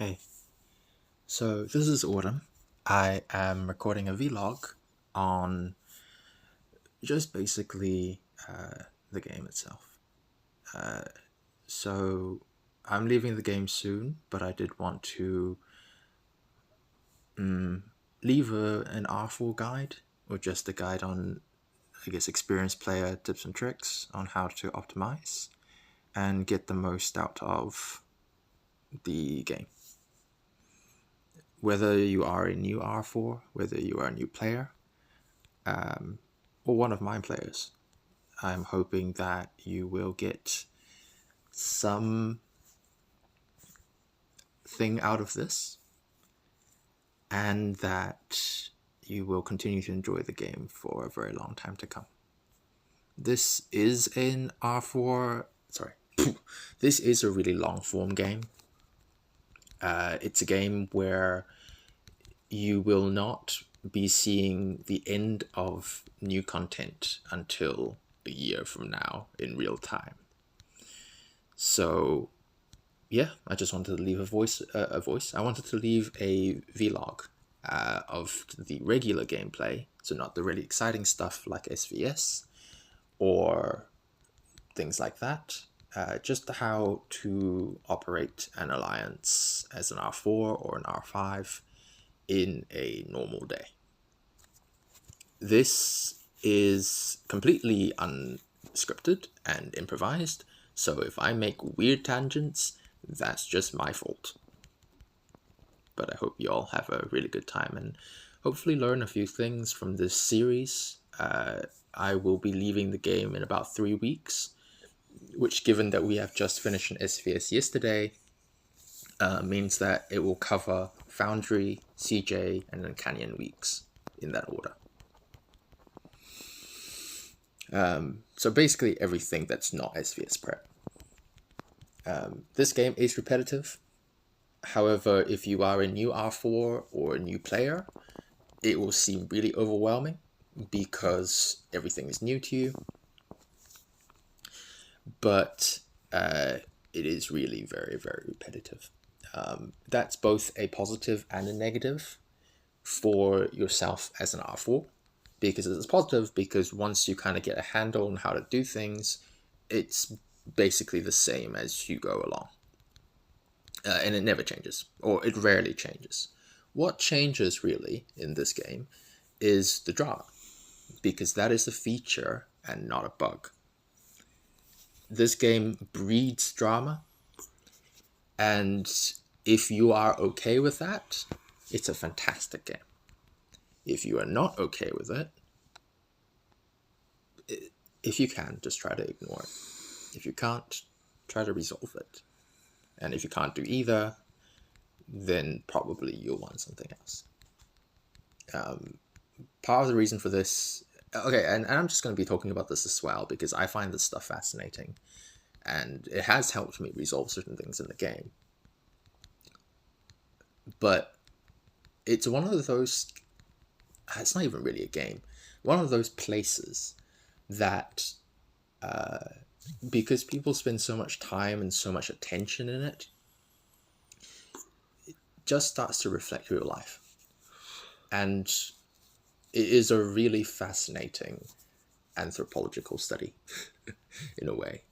Hey, so this is Autumn. I am recording a vlog on just basically the game itself. Uh, so I'm leaving the game soon, but I did want to leave an R4 guide, or just a guide on, I guess, experienced player tips and tricks on how to optimize and get the most out of the game. Whether you are a new R4, whether you are a new player, or one of my players, I'm hoping that you will get some thing out of this and that you will continue to enjoy the game for a very long time to come. This is an R4, sorry, this is a really long form game. It's a game where you will not be seeing the end of new content until a year from now in real time. So yeah, I just wanted to leave a voice. I wanted to leave a vlog of the regular gameplay, so not the really exciting stuff like SVS or things like that. Just how to operate an alliance as an R4 or an R5 in a normal day. This is completely unscripted and improvised, so if I make weird tangents, that's just my fault. But I hope you all have a really good time and hopefully learn a few things from this series. I will be leaving the game in about 3 weeks, which, given that we have just finished an SVS yesterday, means that it will cover Foundry, CJ, and then Canyon weeks in that order. So basically everything that's not SVS prep. This game is repetitive. However, if you are a new R4 or a new player, it will seem really overwhelming because everything is new to you. But it is really very, very repetitive. That's both a positive and a negative for yourself as an R4, because it's positive because once you kind of get a handle on how to do things, it's basically the same as you go along. And it never changes, or it rarely changes. What changes really in this game is the drama, because that is a feature and not a bug. This game breeds drama, and if you are okay with that, it's a fantastic game. If you are not okay with it, if you can, just try to ignore it. If you can't, try to resolve it. And if you can't do either, then probably you'll want something else. Part of the reason for this, okay, and I'm just going to be talking about this as well because I find this stuff fascinating, and it has helped me resolve certain things in the game. But it's one of those, it's not even really a game, one of those places that, because people spend so much time and so much attention in it, it just starts to reflect real life. And it is a really fascinating anthropological study, in a way.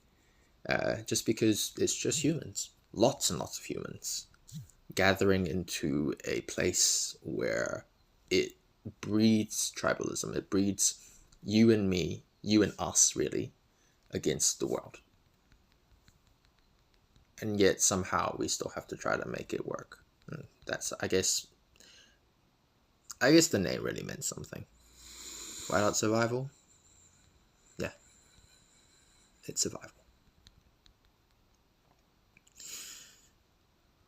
Just because it's just humans, lots and lots of humans, gathering into a place where it breeds tribalism. It breeds you and me, you and us, really, against the world. And yet somehow we still have to try to make it work. And that's, I guess the name really meant something. Whiteout Survival? Yeah. It's survival.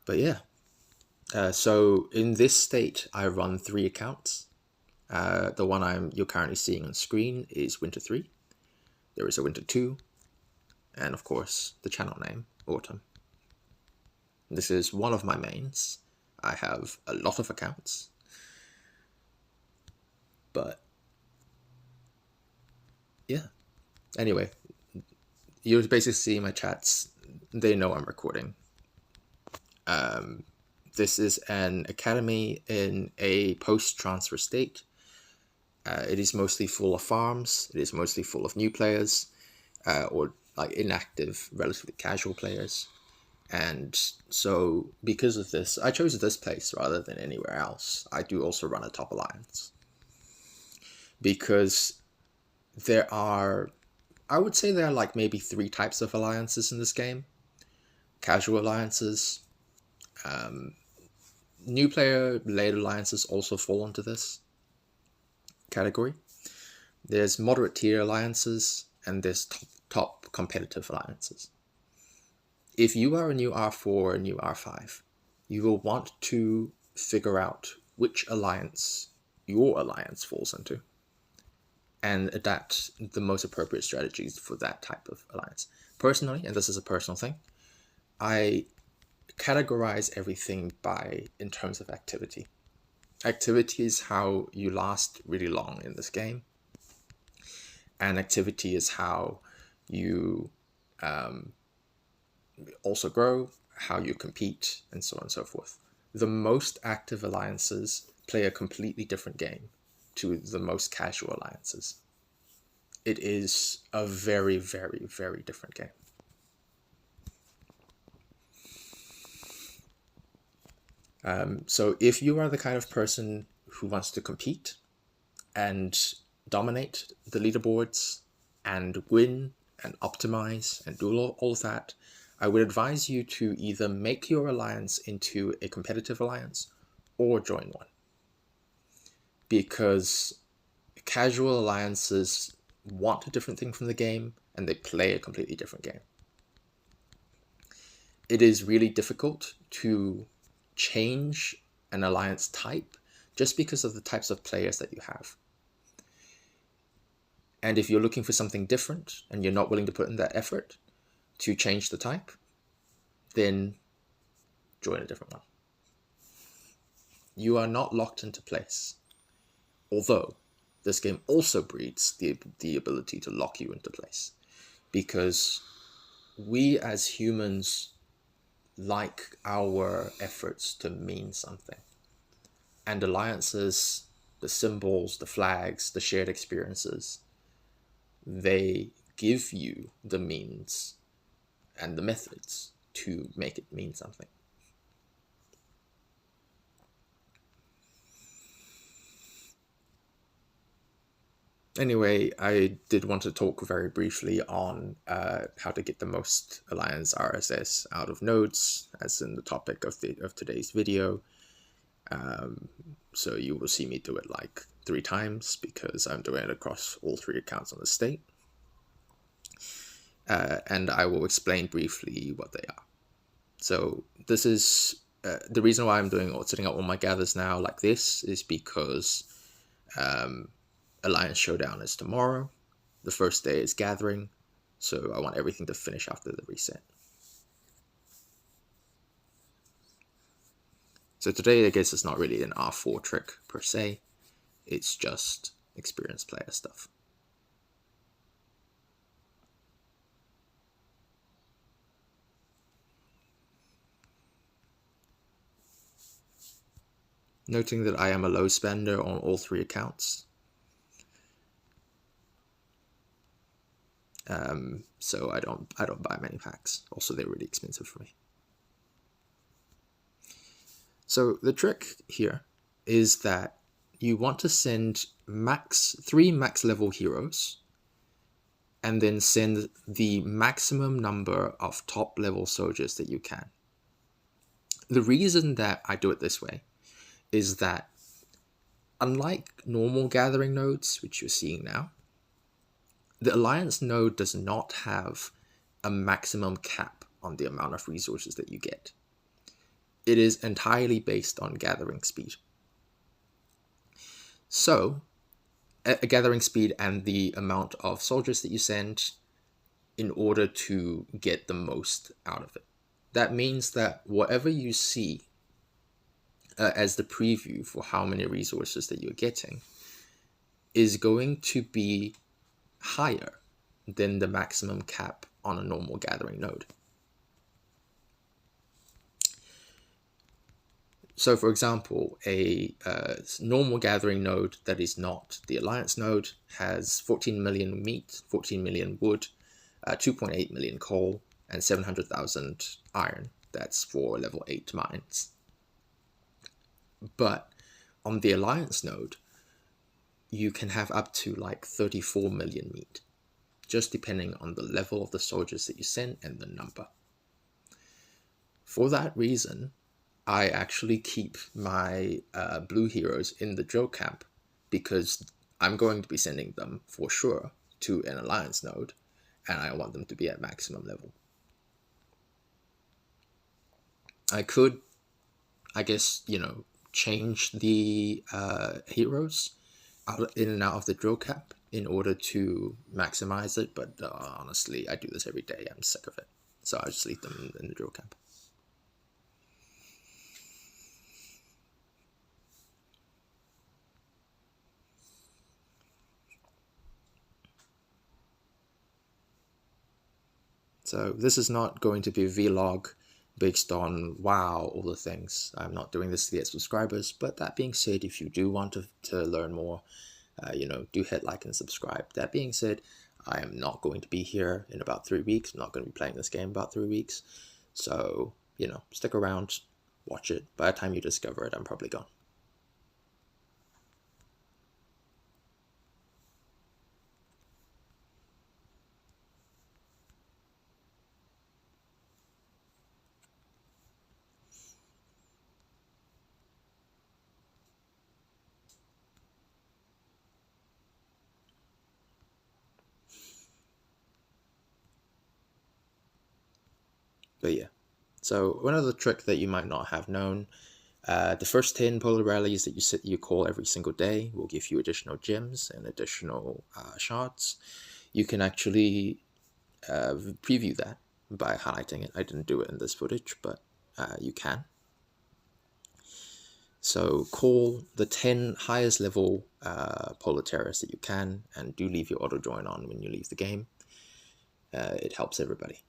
But yeah. So in this state, I run 3 accounts. The one you're currently seeing on screen is Winter 3. There is a Winter 2. And of course, the channel name, Autumn. This is one of my mains. I have a lot of accounts. But yeah. Anyway, you're basically seeing my chats. They know I'm recording. This is an academy in a post-transfer state. It is mostly full of farms. It is mostly full of new players, or like inactive, relatively casual players. And so because of this, I chose this place rather than anywhere else. I do also run a top alliance because there are, I would say there are like maybe 3 types of alliances in this game. Casual alliances, new player late alliances also fall into this category. There's moderate tier alliances, and there's top competitive alliances. If you are a new R4 or a new R5, you will want to figure out which alliance your alliance falls into and adapt the most appropriate strategies for that type of alliance. Personally, and this is a personal thing, I categorize everything in terms of activity. Activity is how you last really long in this game, and activity is how you also grow, how you compete, and so on and so forth. The most active alliances play a completely different game to the most casual alliances. It is a very, very, very different game. So if you are the kind of person who wants to compete and dominate the leaderboards and win and optimize and do all of that, I would advise you to either make your alliance into a competitive alliance or join one. Because casual alliances want a different thing from the game, and they play a completely different game. It is really difficult to change an alliance type just because of the types of players that you have. And if you're looking for something different and you're not willing to put in that effort to change the type, then join a different one. You are not locked into place. Although this game also breeds the ability to lock you into place, because we as humans like our efforts to mean something. And alliances, the symbols, the flags, the shared experiences, they give you the means and the methods to make it mean something. Anyway, I did want to talk very briefly on how to get the most Alliance RSS out of nodes, as in the topic of today's video. So you will see me do it like 3 times because I'm doing it across all 3 accounts on the state. And I will explain briefly what they are. So this is the reason why I'm setting up all my gathers now like this is because Alliance Showdown is tomorrow. The first day is gathering, so I want everything to finish after the reset. So today, I guess it's not really an R4 trick per se. It's just experienced player stuff. Noting that I am a low spender on all 3 accounts. So I don't buy many packs. Also, they're really expensive for me. So the trick here is that you want to send 3 max level heroes, and then send the maximum number of top level soldiers that you can. The reason that I do it this way is that unlike normal gathering nodes, which you're seeing now, the Alliance node does not have a maximum cap on the amount of resources that you get. It is entirely based on gathering speed. So, a gathering speed and the amount of soldiers that you send in order to get the most out of it. That means that whatever you see as the preview for how many resources that you're getting is going to be higher than the maximum cap on a normal gathering node. So for example, a normal gathering node that is not the alliance node has 14 million meat, 14 million wood, 2.8 million coal, and 700,000 iron. That's for level 8 mines. But on the alliance node, you can have up to like 34 million meat, just depending on the level of the soldiers that you send and the number. For that reason, I actually keep my blue heroes in the drill camp, because I'm going to be sending them for sure to an alliance node, and I want them to be at maximum level. I could, I guess, change the heroes in and out of the drill camp in order to maximize it, but honestly, I do this every day. I'm sick of it, so I just leave them in the drill camp. So this is not going to be a vlog based on, wow, all the things. I'm not doing this to get subscribers, but that being said, if you do want to learn more, do hit like and subscribe. That being said, I am not going to be here in about 3 weeks. I'm not going to be playing this game about 3 weeks. So, stick around, watch it. By the time you discover it, I'm probably gone. But yeah, so one other trick that you might not have known, the first 10 polar rallies that you call every single day will give you additional gems and additional shards. You can actually preview that by highlighting it. I didn't do it in this footage, but you can. So call the 10 highest level polar terrorists that you can, and do leave your auto join on when you leave the game. It helps everybody.